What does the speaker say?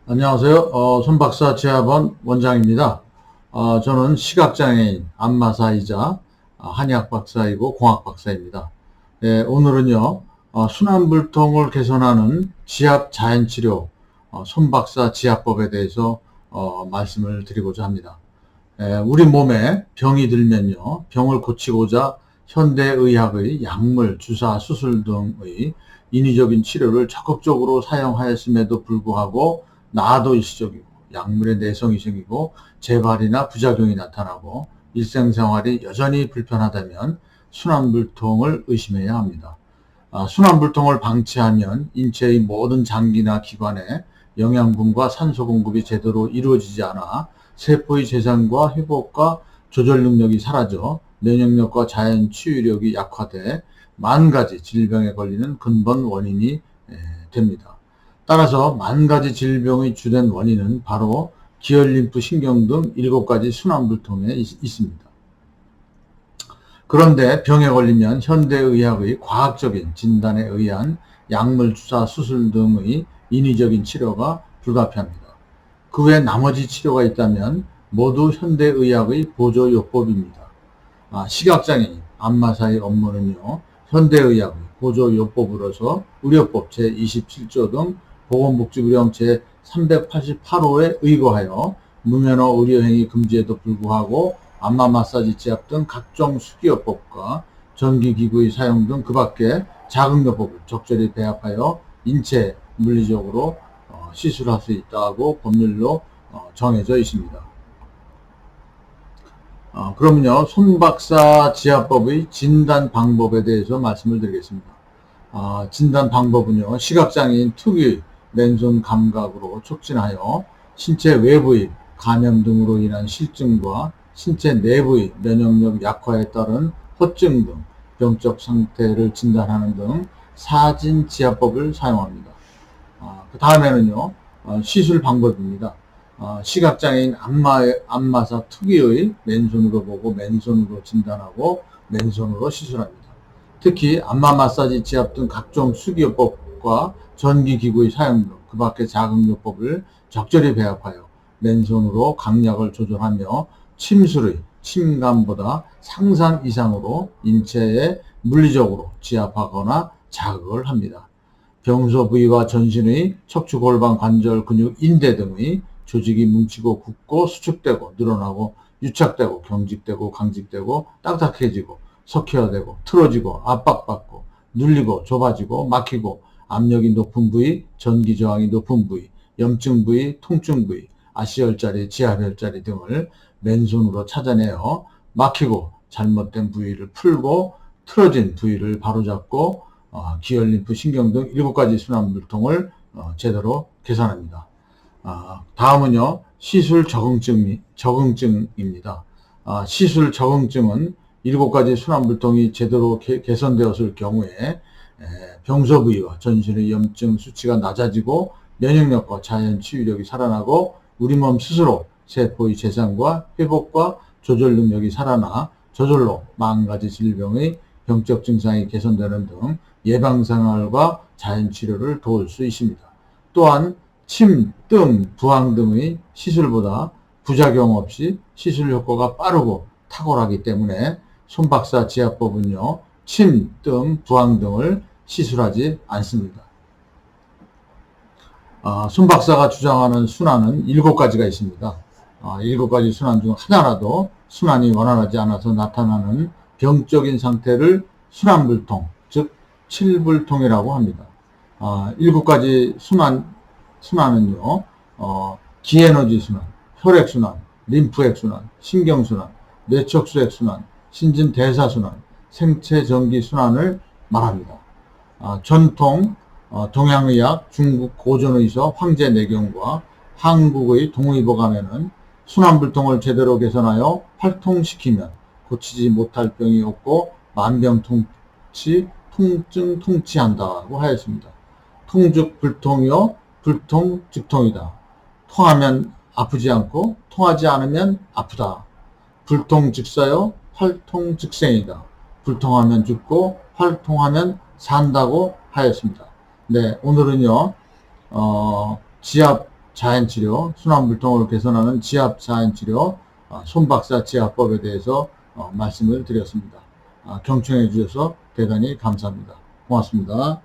안녕하세요. 손박사 지하본 원장입니다. 저는 시각장애인 안마사이자 한의학 박사이고 공학 박사입니다. 오늘은요, 순환불통을 개선하는 지압 자연치료, 손박사 지압법에 대해서 말씀을 드리고자 합니다. 우리 몸에 병이 들면요, 병을 고치고자 현대의학의 약물, 주사, 수술 등의 인위적인 치료를 적극적으로 사용하였음에도 불구하고 나아도 일시적이고 약물의 내성이 생기고 재발이나 부작용이 나타나고 일상생활이 여전히 불편하다면 순환불통을 의심해야 합니다. 순환불통을 방치하면 인체의 모든 장기나 기관에 영양분과 산소 공급이 제대로 이루어지지 않아 세포의 재생과 회복과 조절 능력이 사라져 면역력과 자연 치유력이 약화돼 만 가지 질병에 걸리는 근본 원인이 됩니다. 따라서 만 가지 질병의 주된 원인은 바로 기혈림프 신경 등 7가지 순환불통에 있습니다. 그런데 병에 걸리면 현대의학의 과학적인 진단에 의한 약물, 주사, 수술 등의 인위적인 치료가 불가피합니다. 그 외 나머지 치료가 있다면 모두 현대의학의 보조요법입니다. 시각장애인 안마사의 업무는요, 현대의학의 보조요법으로서 의료법 제27조 등 보건복지부령 제388호에 의거하여 무면허 의료행위 금지에도 불구하고 안마 마사지 지압 등 각종 수기요법과 전기기구의 사용 등 그 밖에 자극요법을 적절히 배합하여 인체 물리적으로 시술할 수 있다고 법률로 정해져 있습니다. 그러면요, 손박사 지압법의 진단 방법에 대해서 말씀을 드리겠습니다. 진단 방법은요, 시각장애인 특유의 맨손 감각으로 촉진하여 신체 외부의 감염 등으로 인한 실증과 신체 내부의 면역력 약화에 따른 허증 등 병적 상태를 진단하는 등 사진 지압법을 사용합니다. 그 다음에는요, 시술 방법입니다. 시각장애인 안마사 특유의 맨손으로 보고 맨손으로 진단하고 맨손으로 시술합니다. 특히 안마 마사지 지압 등 각종 수기요법과 전기기구의 사용 등 그 밖의 자극요법을 적절히 배합하여 맨손으로 강약을 조절하며 침술의 침감보다 상상 이상으로 인체에 물리적으로 지압하거나 자극을 합니다. 병소 부위와 전신의 척추, 골반, 관절, 근육, 인대 등의 조직이 뭉치고 굳고 수축되고 늘어나고 유착되고 경직되고 강직되고 딱딱해지고 석회화되고 틀어지고 압박받고 눌리고 좁아지고 막히고 압력이 높은 부위, 전기 저항이 높은 부위, 염증 부위, 통증 부위, 아시혈자리, 지하혈자리 등을 맨손으로 찾아내어 막히고 잘못된 부위를 풀고 틀어진 부위를 바로잡고 기혈림프 신경 등 7가지 순환불통을 제대로 개선합니다. 다음은요, 시술 적응증입니다. 시술 적응증은 7가지 순환불통이 제대로 개선되었을 경우에 병소 부위와 전신의 염증 수치가 낮아지고 면역력과 자연 치유력이 살아나고 우리 몸 스스로 세포의 재생과 회복과 조절 능력이 살아나 저절로 10가지 질병의 병적 증상이 개선되는 등 예방생활과 자연치료를 도울 수 있습니다. 또한 침, 뜸, 부항 등의 시술보다 부작용 없이 시술 효과가 빠르고 탁월하기 때문에 손박사 지압법은요, 침, 뜸, 부항 등을 시술하지 않습니다. 손박사가 주장하는 순환은 7가지가 있습니다. 7가지 순환 중 하나라도 순환이 원활하지 않아서 나타나는 병적인 상태를 순환불통, 즉 칠불통이라고 합니다. 7가지 순환은요, 기에너지 순환, 혈액순환, 림프액순환, 신경순환, 뇌척수액순환, 신진대사순환, 생체전기순환을 말합니다. 전통 동양의학, 중국 고전의서 황제내경과 한국의 동의보감에는 순환불통을 제대로 개선하여 활통시키면 고치지 못할 병이 없고 만병통치, 통증, 통치한다고 하였습니다. 통즉 불통이요, 불통 즉통이다. 통하면 아프지 않고 통하지 않으면 아프다. 불통 즉사요, 활통 즉생이다. 불통하면 죽고 활통하면 산다고 하였습니다. 네, 오늘은요, 지압 자연치료, 순환불통을 개선하는 지압 자연치료, 손박사 지압법에 대해서 말씀을 드렸습니다. 경청해 주셔서 대단히 감사합니다. 고맙습니다.